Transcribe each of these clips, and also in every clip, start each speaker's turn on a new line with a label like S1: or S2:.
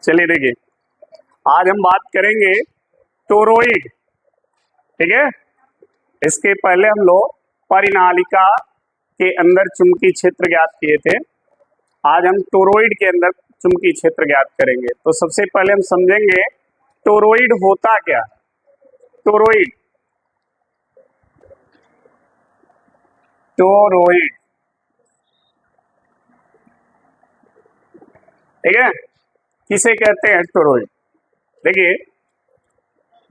S1: चलिए देखिए, आज हम बात करेंगे टोरॉइड। ठीक है, इसके पहले हम लोग परिनालिका के अंदर चुंबकीय क्षेत्र ज्ञात किए थे। आज हम टोरॉइड के अंदर चुंबकीय क्षेत्र ज्ञात करेंगे। तो सबसे पहले हम समझेंगे टोरॉइड होता क्या है। टोरॉइड टोरॉइड ठीक है, किसे कहते हैं टोरॉइड? देखिए,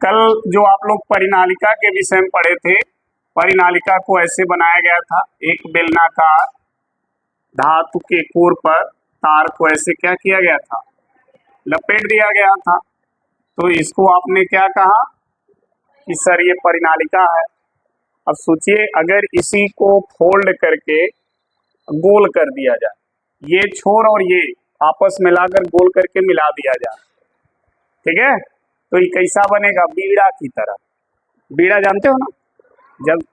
S1: कल जो आप लोग परिनालिका के विषय में पढ़े थे, परिनालिका को ऐसे बनाया गया था, एक बेलनाकार धातु के कोर पर तार को ऐसे क्या किया गया था, लपेट दिया गया था। तो इसको आपने क्या कहा कि सर ये परिनालिका है। अब सोचिए, अगर इसी को फोल्ड करके गोल कर दिया जाए, ये छोर और ये आपस में लाकर गोल करके मिला दिया जाए, ठीक है, तो ये कैसा बनेगा? बीड़ा की तरह। बीड़ा जानते हो ना, जब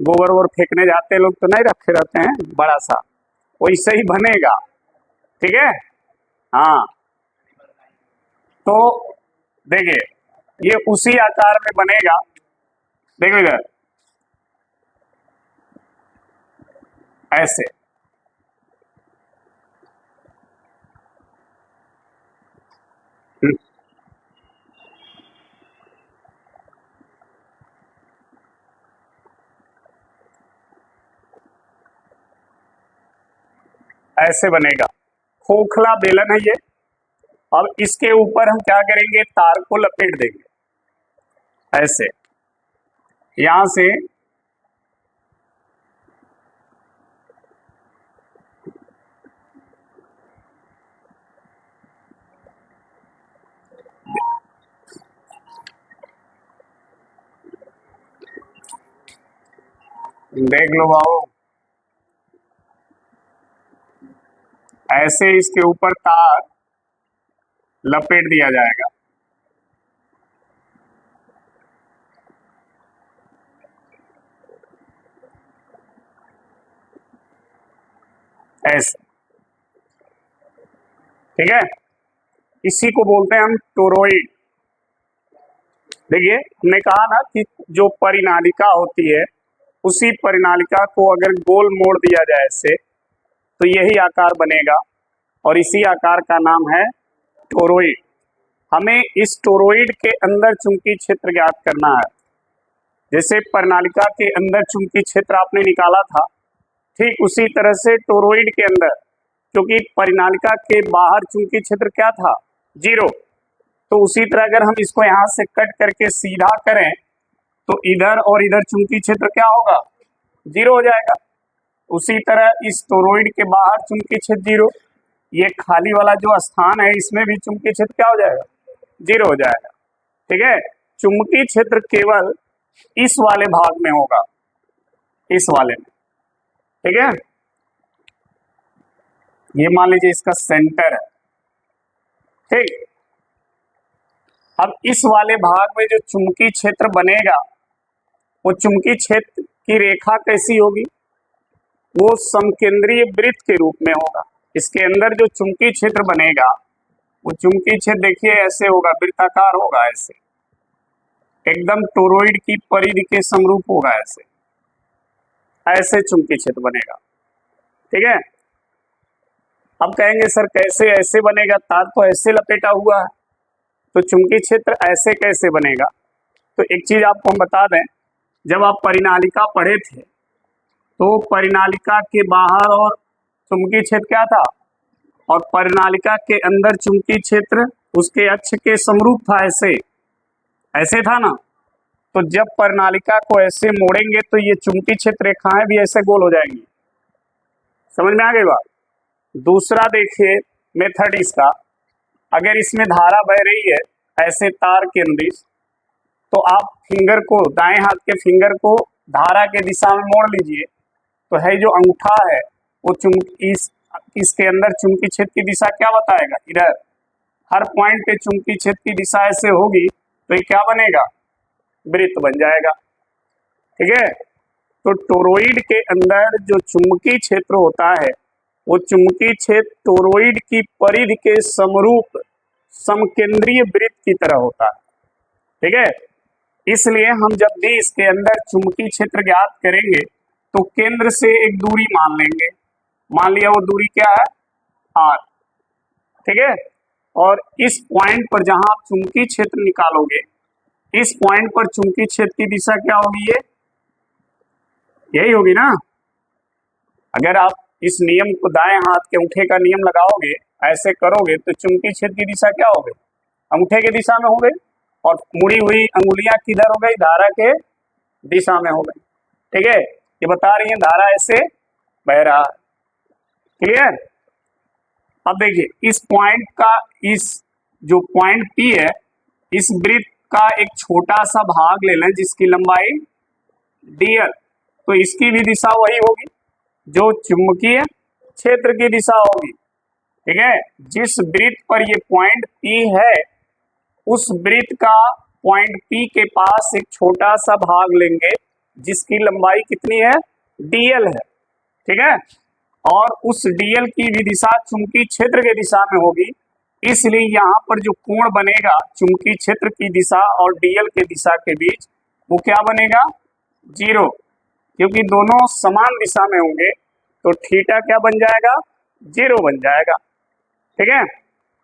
S1: गोबर वोबर फेंकने जाते लोग तो नहीं रखे रहते हैं बड़ा सा, वैसे ही बनेगा। ठीक है, हाँ। तो देखिए, ये उसी आकार में बनेगा। देखो इधर ऐसे, ऐसे बनेगा। खोखला बेलन है ये। अब इसके ऊपर हम क्या करेंगे, तार को लपेट देंगे ऐसे, यहां से देख लो बाबू, ऐसे इसके ऊपर तार लपेट दिया जाएगा। ऐसे, ठीक है, इसी को बोलते हैं हम टोरॉइड। देखिए, हमने कहा ना कि जो परिनालिका होती है, उसी परिनालिका को अगर गोल मोड़ दिया जाए ऐसे, तो यही आकार बनेगा और इसी आकार का नाम है टोरॉइड। हमें इस टोरॉइड के अंदर चुंबकीय क्षेत्र ज्ञात करना है। जैसे परिनालिका के अंदर चुंबकीय क्षेत्र आपने निकाला था, ठीक उसी तरह से टोरॉइड के अंदर, क्योंकि परिनालिका के बाहर चुंबकीय क्षेत्र क्या था, 0। तो उसी तरह अगर हम इसको यहाँ से कट करके सीधा करें तो इधर और इधर चुंबकीय क्षेत्र क्या होगा, 0 हो जाएगा। उसी तरह इस टोरॉइड के बाहर चुंबकीय क्षेत्र 0, ये खाली वाला जो स्थान है इसमें भी चुंबकीय क्षेत्र क्या हो जाएगा, 0 हो जाएगा। ठीक है, चुंबकीय क्षेत्र केवल इस वाले भाग में होगा, इस वाले में। ठीक है, ये मान लीजिए इसका सेंटर है। ठीक, अब इस वाले भाग में जो चुंबकीय क्षेत्र बनेगा, वो चुंबकीय क्षेत्र की रेखा कैसी होगी, वो समकेंद्रीय वृत्त के रूप में होगा। इसके अंदर जो चुंबकीय क्षेत्र बनेगा, वो चुंबकीय क्षेत्र देखिए ऐसे होगा, वृत्ताकार होगा, ऐसे एकदम टोरॉइड की परिधि के समरूप होगा, ऐसे ऐसे चुंबकीय क्षेत्र बनेगा। ठीक है, अब कहेंगे सर कैसे ऐसे बनेगा, तार तो ऐसे लपेटा हुआ है, तो चुंबकीय क्षेत्र ऐसे कैसे बनेगा? तो एक चीज आपको हम बता दें, जब आप परिनालिका पढ़े थे तो परिनालिका के बाहर और चुंबकीय क्षेत्र क्या था, और परिनालिका के अंदर चुंबकीय क्षेत्र उसके अक्ष के समरूप था, ऐसे ऐसे था ना। तो जब परिनालिका को ऐसे मोड़ेंगे तो ये चुंबकीय क्षेत्र रेखाएं भी ऐसे गोल हो जाएंगी। समझ में आ गई बात? दूसरा देखिए मेथड इसका, अगर इसमें धारा बह रही है ऐसे तार के अंदर, तो आप फिंगर को, दाएं हाथ के फिंगर को धारा के दिशा में मोड़ लीजिए, तो है जो अंगूठा है वो इसके अंदर चुंबकीय क्षेत्र की दिशा क्या बताएगा, इधर। हर पॉइंट पे चुंबकीय क्षेत्र की दिशा ऐसे होगी तो ये क्या बनेगा, वृत्त बन जाएगा। ठीक है, तो टोरॉइड के अंदर जो चुंबकीय क्षेत्र होता है, वो चुंबकीय क्षेत्र टोरॉइड की परिधि के समरूप समकेंद्रीय वृत्त की तरह होता है। ठीक है, इसलिए हम जब भी इसके अंदर चुंबकीय क्षेत्र ज्ञात करेंगे तो केंद्र से एक दूरी मान लेंगे। मान लिया वो दूरी क्या है, r। ठीक है, और इस पॉइंट पर जहां आप चुंबकीय क्षेत्र निकालोगे, इस पॉइंट पर चुंबकीय क्षेत्र की दिशा क्या होगी, ये यही होगी ना। अगर आप इस नियम को दाएं हाथ के अंगूठे का नियम लगाओगे, ऐसे करोगे, तो चुंबकीय क्षेत्र की दिशा क्या हो गई, अंगूठे की दिशा में हो गई, और मुड़ी हुई अंगुलियां किधर हो गई, धारा के दिशा में हो गई। ठीक है, ये बता रही है धारा ऐसे बह रहा है। क्लियर। अब देखिए इस पॉइंट का, इस जो पॉइंट P है, इस वृत्त का एक छोटा सा भाग ले लें जिसकी लंबाई dl, तो इसकी भी दिशा वही होगी जो चुंबकीय क्षेत्र की दिशा होगी। ठीक है, जिस वृत्त पर ये पॉइंट P है, उस वृत्त का पॉइंट P के पास एक छोटा सा भाग लेंगे जिसकी लंबाई कितनी है, dl है। ठीक है, और उस dl की भी दिशा चुंबकीय क्षेत्र के दिशा में होगी, इसलिए यहाँ पर जो कोण बनेगा चुंबकीय क्षेत्र की दिशा और dl के दिशा के बीच, वो क्या बनेगा, 0, क्योंकि दोनों समान दिशा में होंगे तो थीटा क्या बन जाएगा, 0 बन जाएगा। ठीक है,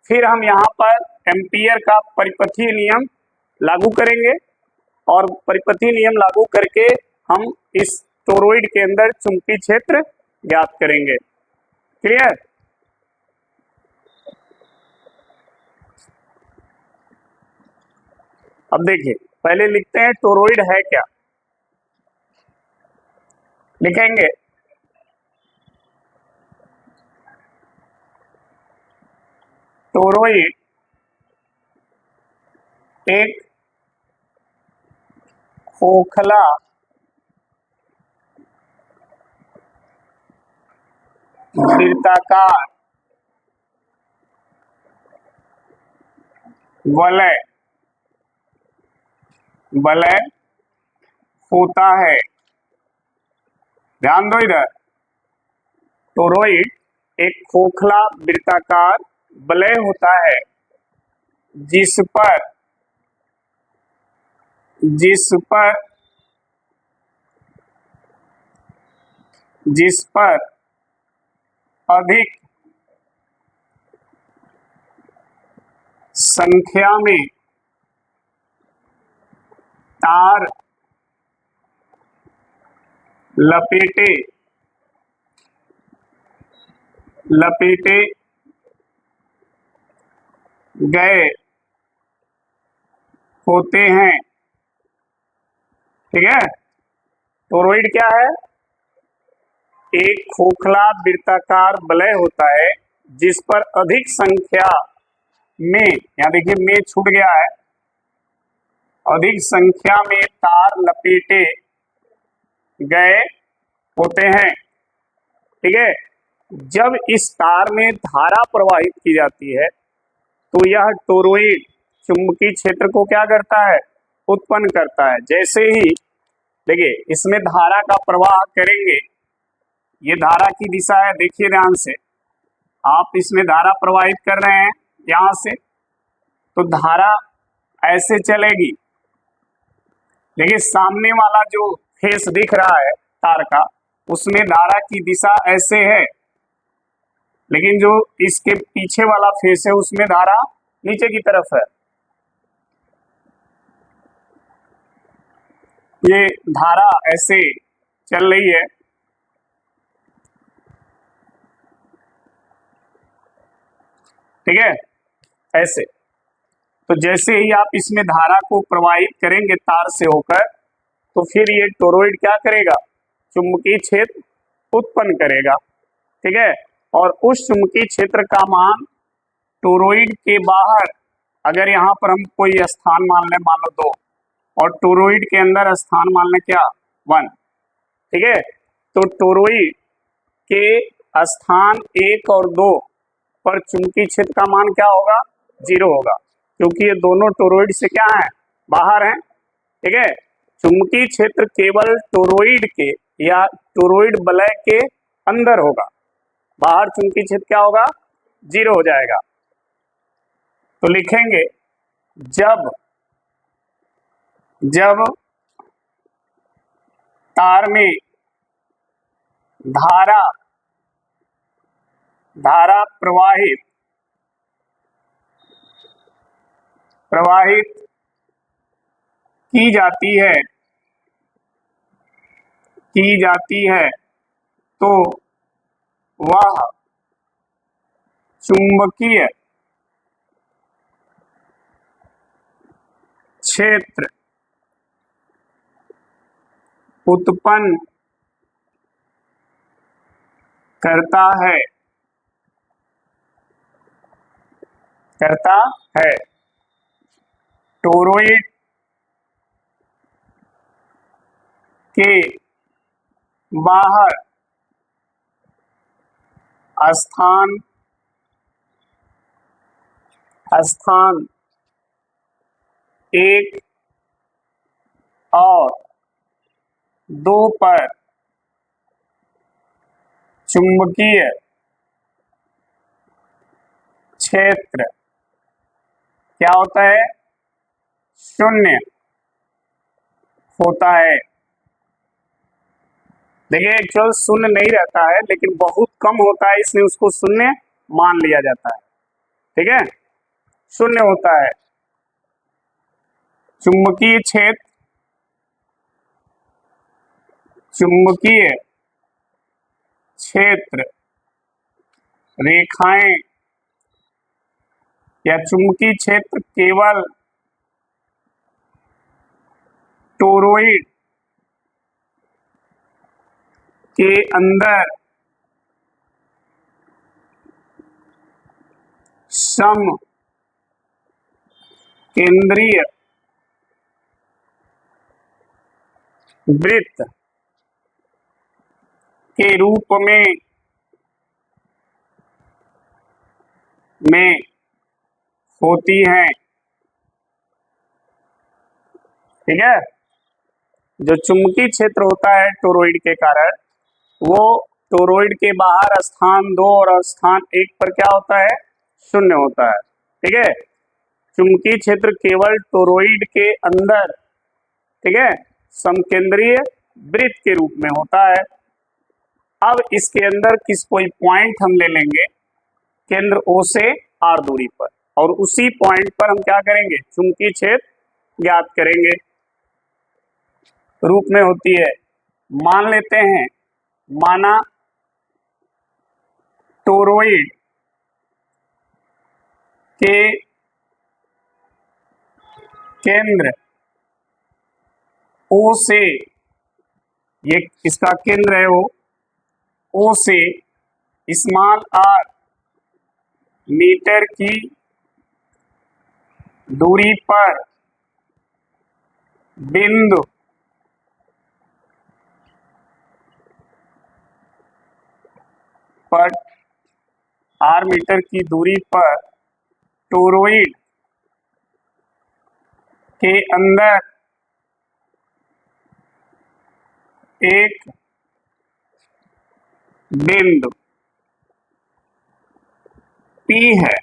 S1: फिर हम यहाँ पर एम्पियर का परिपथीय नियम लागू करेंगे और परिपथीय नियम लागू करके हम इस टोरॉइड के अंदर चुंबकीय क्षेत्र ज्ञात करेंगे। क्लियर। अब देखिए पहले लिखते हैं टोरॉइड है क्या, लिखेंगे टोरॉइड एक खोखला वृत्ताकार वलय होता है। ध्यान दो इधर, टोरॉइड एक खोखला वृत्ताकार वलय होता है जिस पर अधिक संख्या में तार लपेटे गए होते हैं। ठीक है, टोरॉइड क्या है, एक खोखला वृत्ताकार वलय होता है जिस पर अधिक संख्या में, यहाँ देखिए में छूट गया है, अधिक संख्या में तार लपेटे गए होते हैं। ठीक है, जब इस तार में धारा प्रवाहित की जाती है तो यह टोरॉइड चुंबकीय क्षेत्र को क्या करता है, उत्पन्न करता है। जैसे ही देखिए इसमें धारा का प्रवाह करेंगे, ये धारा की दिशा है, देखिए ध्यान से, आप इसमें धारा प्रवाहित कर रहे हैं यहां से, तो धारा ऐसे चलेगी। देखिए सामने वाला जो फेस दिख रहा है तार का, उसमें धारा की दिशा ऐसे है, लेकिन जो इसके पीछे वाला फेस है उसमें धारा नीचे की तरफ है। ये धारा ऐसे चल रही है। ठीक है, ऐसे, तो जैसे ही आप इसमें धारा को प्रवाहित करेंगे तार से होकर, तो फिर ये टोरॉइड क्या करेगा, चुंबकीय क्षेत्र उत्पन्न करेगा। ठीक है, और उस चुंबकीय क्षेत्र का मान टोरॉइड के बाहर, अगर यहाँ पर हम कोई स्थान मान लें, मान लो 2, और टोरॉइड के अंदर स्थान मान लें क्या, 1। ठीक है, तो टोरॉइड के स्थान 1 और 2 पर चुंबकीय क्षेत्र का मान क्या होगा, 0 होगा, क्योंकि ये दोनों टोरॉइड से क्या है, बाहर हैं। ठीक है, चुंबकीय क्षेत्र केवल टोरॉइड के या टोरॉइड वलय के अंदर होगा, बाहर चुंबकीय क्षेत्र क्या होगा, 0 हो जाएगा। तो लिखेंगे जब जब तार में धारा धारा प्रवाहित की जाती है तो वह चुंबकीय क्षेत्र उत्पन्न करता है। टोरॉइड के बाहर स्थान 1 और 2 पर चुंबकीय क्षेत्र क्या होता है? शून्य होता है। देखिए एक्चुअल शून्य नहीं रहता है, लेकिन बहुत कम होता है, इसलिए उसको शून्य मान लिया जाता है। ठीक है, शून्य होता है। चुंबकीय क्षेत्र रेखाएं या चुंबकीय क्षेत्र केवल टोरॉइड के अंदर समकेंद्रीय वृत्त के रूप में होती हैं। ठीक है, जो चुंबकीय क्षेत्र होता है टोरॉइड के कारण, वो टोरॉइड के बाहर स्थान 2 और स्थान 1 पर क्या होता है? शून्य होता है। ठीक है, चुंबकीय क्षेत्र केवल टोरॉइड के अंदर, ठीक है, समकेंद्रीय वृत्त के रूप में होता है। अब इसके अंदर कोई पॉइंट हम ले लेंगे केंद्र O से R दूरी पर, और उसी पॉइंट पर हम क्या करेंगे? चुंबकीय क्षेत्र ज्ञात करेंगे। रूप में होती है, मान लेते हैं, माना टोरॉइड के केंद्र O से, ये इसका केंद्र है O से स्मॉल r मीटर की दूरी पर बिंदु पर r मीटर की दूरी पर टोरॉइड के अंदर एक बिंदु P है,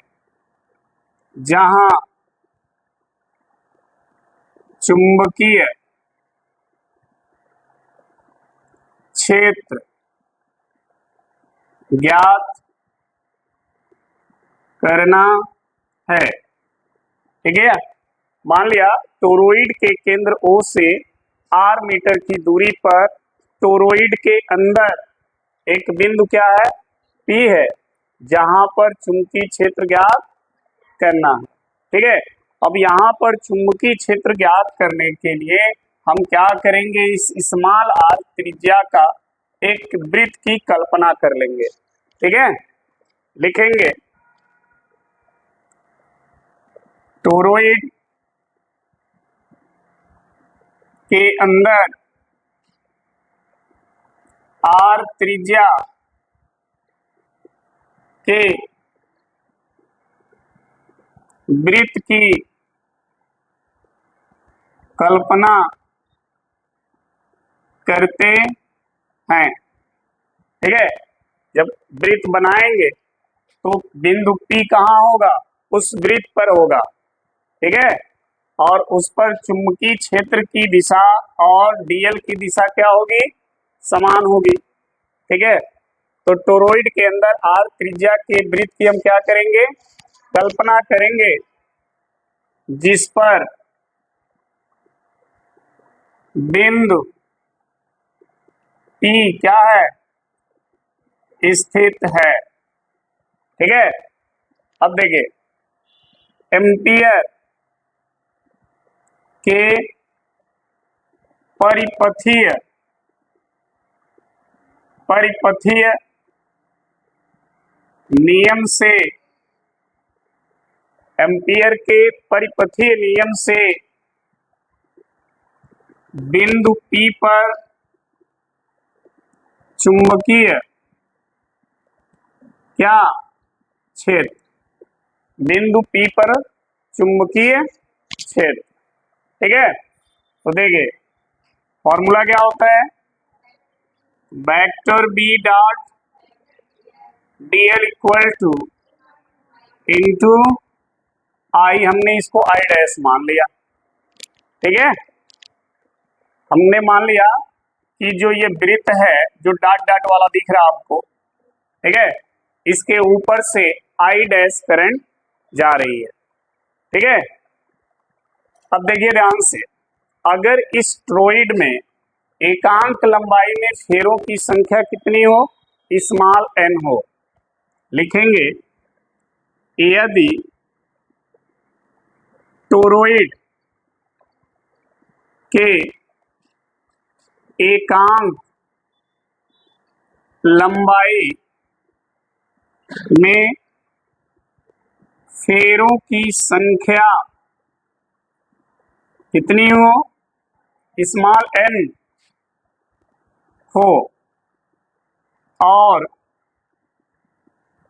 S1: जहां चुंबकीय क्षेत्र ज्ञात करना है। ठीक है, मान लिया टोरॉइड के केंद्र O से R मीटर की दूरी पर टोरॉइड के अंदर एक बिंदु क्या है? P है, जहां पर चुंबकीय क्षेत्र ज्ञात करना है। ठीक है, अब यहाँ पर चुंबकीय क्षेत्र ज्ञात करने के लिए हम क्या करेंगे? इस स्मॉल r त्रिज्या का एक वृत्त की कल्पना कर लेंगे। ठीक है, लिखेंगे टोरॉइड के अंदर r त्रिज्या के वृत्त की कल्पना करते हैं। ठीक है, जब वृत्त बनाएंगे तो बिंदु P कहाँ होगा? उस वृत्त पर होगा, ठीक है। और उस पर चुंबकीय क्षेत्र की दिशा और डीएल की दिशा क्या होगी, समान होगी, ठीक है। तो टोरॉइड के अंदर आर त्रिज्या के वृत्त की हम क्या करेंगे, कल्पना करेंगे, जिस पर बिंदु P क्या है, स्थित है, ठीक है। अब देखिए, एम्पियर के परिपथीय परिपथीय नियम से, एम्पियर के परिपथीय नियम से बिंदु P पर चुंबकीय क्या क्षेत्र, बिंदु P पर चुंबकीय क्षेत्र, ठीक है। तो देखिए फॉर्मूला क्या होता है, vector B dot dl equal to into I, हमने इसको आई डैश मान लिया, ठीक है। हमने मान लिया कि जो ये वृत्त है जो डॉट डॉट वाला दिख रहा है आपको, ठीक है, इसके ऊपर से आई डैश करंट जा रही है, ठीक है। अब देखिए ध्यान से, अगर इस टोरॉइड में एकांक लंबाई में फेरों की संख्या कितनी हो, स्मॉल n हो, लिखेंगे यदि टोरॉइड के एकांक लंबाई में फेरों की संख्या कितनी हो, स्मॉल n हो, और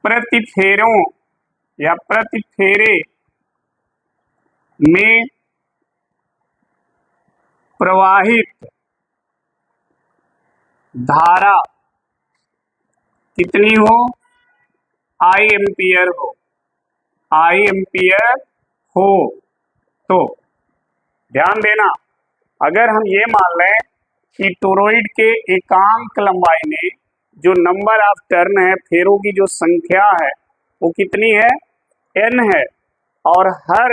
S1: प्रति फेरों या प्रति फेरे में प्रवाहित धारा कितनी हो, आई एम्पियर हो, आई एम्पियर हो। तो ध्यान देना, अगर हम ये मान लें कि टोरॉइड के एकांक लंबाई में जो नंबर ऑफ टर्न है, फेरों की जो संख्या है वो कितनी है, n है, और हर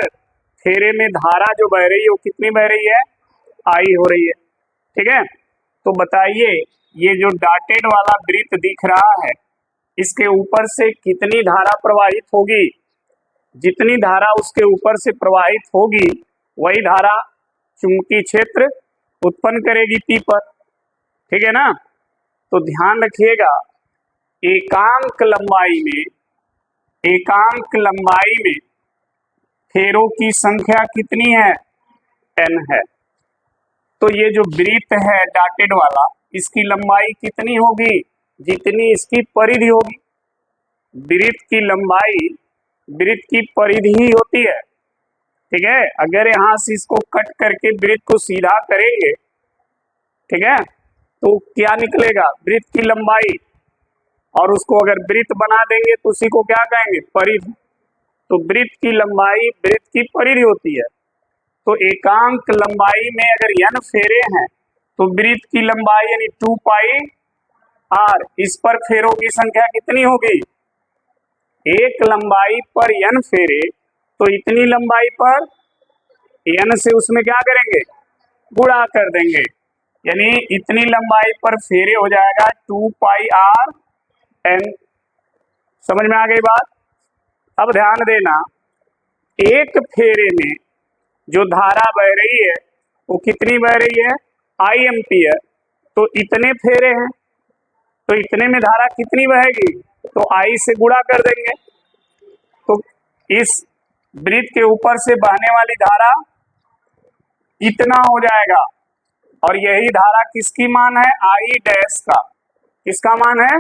S1: फेरे में धारा जो बह रही है वो कितनी बह रही है, आई हो रही है, ठीक है। तो बताइए ये जो डॉटेड वाला वृत्त दिख रहा है, इसके ऊपर से कितनी धारा प्रवाहित होगी, जितनी धारा उसके ऊपर से प्रवाहित होगी वही धारा चुंबकीय क्षेत्र उत्पन्न करेगी P पर, ठीक है ना। तो ध्यान रखिएगा, एकांक लंबाई में फेरों की संख्या कितनी है, n है। तो ये जो वृत्त है डॉटेड वाला, इसकी लंबाई कितनी होगी, जितनी इसकी परिधि होगी। वृत्त की लंबाई वृत्त की परिधि ही होती है, ठीक है। अगर यहां से इसको कट करके वृत्त को सीधा करेंगे, ठीक है, तो क्या निकलेगा, वृत्त की लंबाई, और उसको अगर वृत्त बना देंगे तो उसी को क्या कहेंगे, परिधि। तो वृत्त की लंबाई वृत्त की परिधि होती है। तो एकांक लंबाई में अगर n फेरे हैं तो वृत्त की लंबाई यानी 2 पाई r, इस पर फेरों की संख्या कितनी होगी, एक लंबाई पर n फेरे, तो इतनी लंबाई पर n से उसमें क्या करेंगे, गुणा कर देंगे, यानी इतनी लंबाई पर फेरे हो जाएगा 2 पाई r n। समझ में आ गई बात। अब ध्यान देना, एक फेरे में जो धारा बह रही है वो कितनी बह रही है, आई एम्पियर। तो इतने फेरे हैं तो इतने में धारा कितनी बहेगी, तो आई से गुणा कर देंगे, तो इस वृत्त के ऊपर से बहने वाली धारा इतना हो जाएगा। और यही धारा किसकी मान है, आई डैश का, किसका मान है,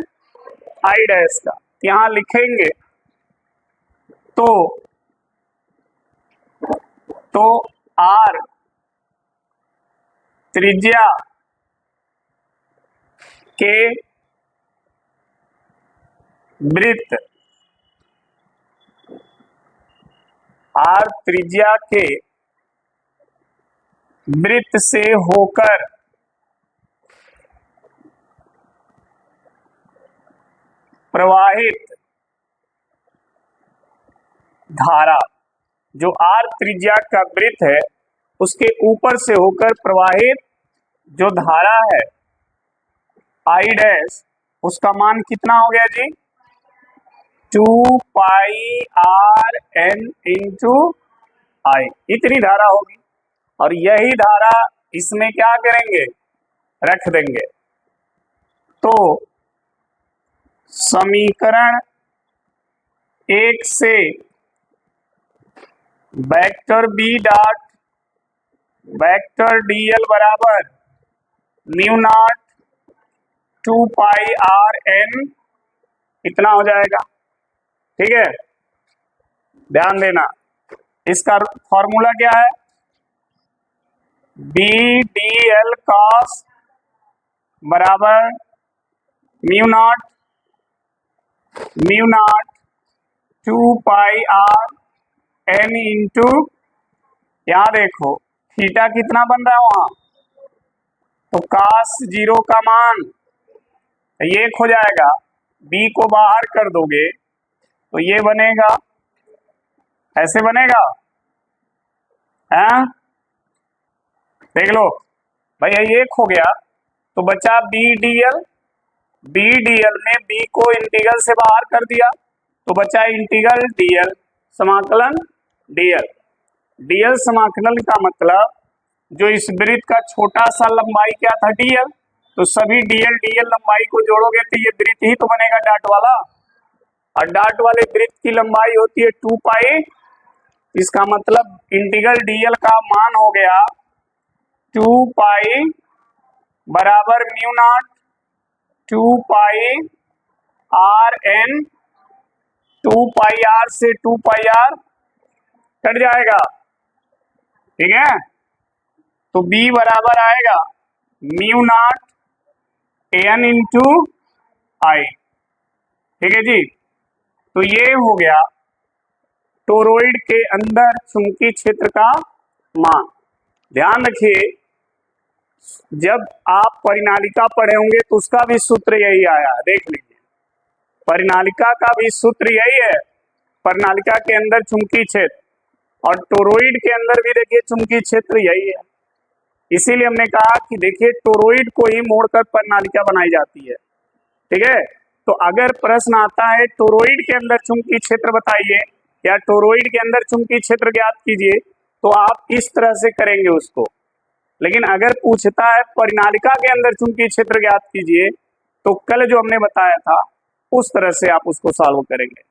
S1: आई डैश का। यहां लिखेंगे तो आर त्रिज्या के वृत्त आर त्रिज्या के वृत्त से होकर प्रवाहित धारा, जो आर त्रिज्या का वृत्त है उसके ऊपर से होकर प्रवाहित जो धारा है आई डैश, उसका मान कितना हो गया जी? 2 पाई आर एन इंटू आई, इतनी धारा होगी। और यही धारा इसमें क्या करेंगे? रख देंगे। तो समीकरण 1 से vector B dot vector DL बराबर mu naught 2 pi are N इतना हो जाएगा। ठीक है, ध्यान देना, इसका फॉर्मूला क्या है? बी डी एल कॉस बराबर mu naught 2 pi are n into, यहां देखो थीटा कितना बन रहा है वहां, तो cos 0 का मान ये हो जाएगा, b को बाहर कर दोगे तो ये बनेगा, ऐसे बनेगा। हैं, देख लो भैया, ये हो गया तो बचा बी डीएल में b को इंटीग्रल से बाहर कर दिया तो बचा इंटीग्रल डीएल समाकलन डीएल समाकलन का मतलब जो इस वृत्त का छोटा सा लंबाई क्या था? डीएल। तो सभी डीएल लंबाई को जोड़ोगे तो ये वृत्त ही तो बनेगा डॉट वाला, और डॉट वाले वृत्त की लंबाई होती है 2 पाई। इसका मतलब इंटीग्रल डीएल का मान हो गया 2 पाई बराबर mu naught 2 pi are n, 2 pi r से 2 पाई आर कट जाएगा। ठीक है, तो b बराबर आएगा म्यू नॉट एन इंटू आई। ठीक है जी, तो ये हो गया टोरॉइड के अंदर चुंबकीय क्षेत्र का मान। ध्यान रखिए, जब आप परिनालिका पढ़े होंगे तो उसका भी सूत्र यही आया, देख लीजिए, परिनालिका का भी सूत्र यही है। परिनालिका के अंदर चुंबकीय क्षेत्र और टोरॉइड के अंदर भी देखिए चुंबकीय क्षेत्र यही है। इसीलिए हमने कहा कि देखिए टोरॉइड को ही मोड़कर परिनालिका बनाई जाती है। ठीक है, तो अगर प्रश्न आता है टोरॉइड के अंदर चुंबकीय क्षेत्र बताइए या टोरॉइड के अंदर चुंबकीय क्षेत्र ज्ञात कीजिए, तो आप इस तरह से करेंगे उसको। लेकिन अगर पूछता है परिनालिका के अंदर चुंबकीय क्षेत्र ज्ञात कीजिए, तो कल जो हमने बताया था उस तरह से आप उसको सॉल्व करेंगे।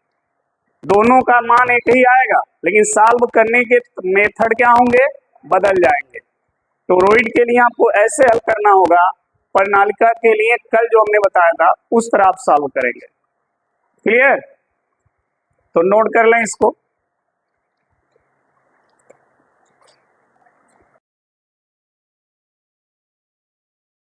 S1: दोनों का मान एक ही आएगा, लेकिन सॉल्व करने के मेथड क्या होंगे? बदल जाएंगे। टोरॉइड के लिए आपको ऐसे हल करना होगा, परिनालिका के लिए कल जो हमने बताया था उस तरह आप सॉल्व करेंगे। क्लियर? तो नोट कर लें इसको।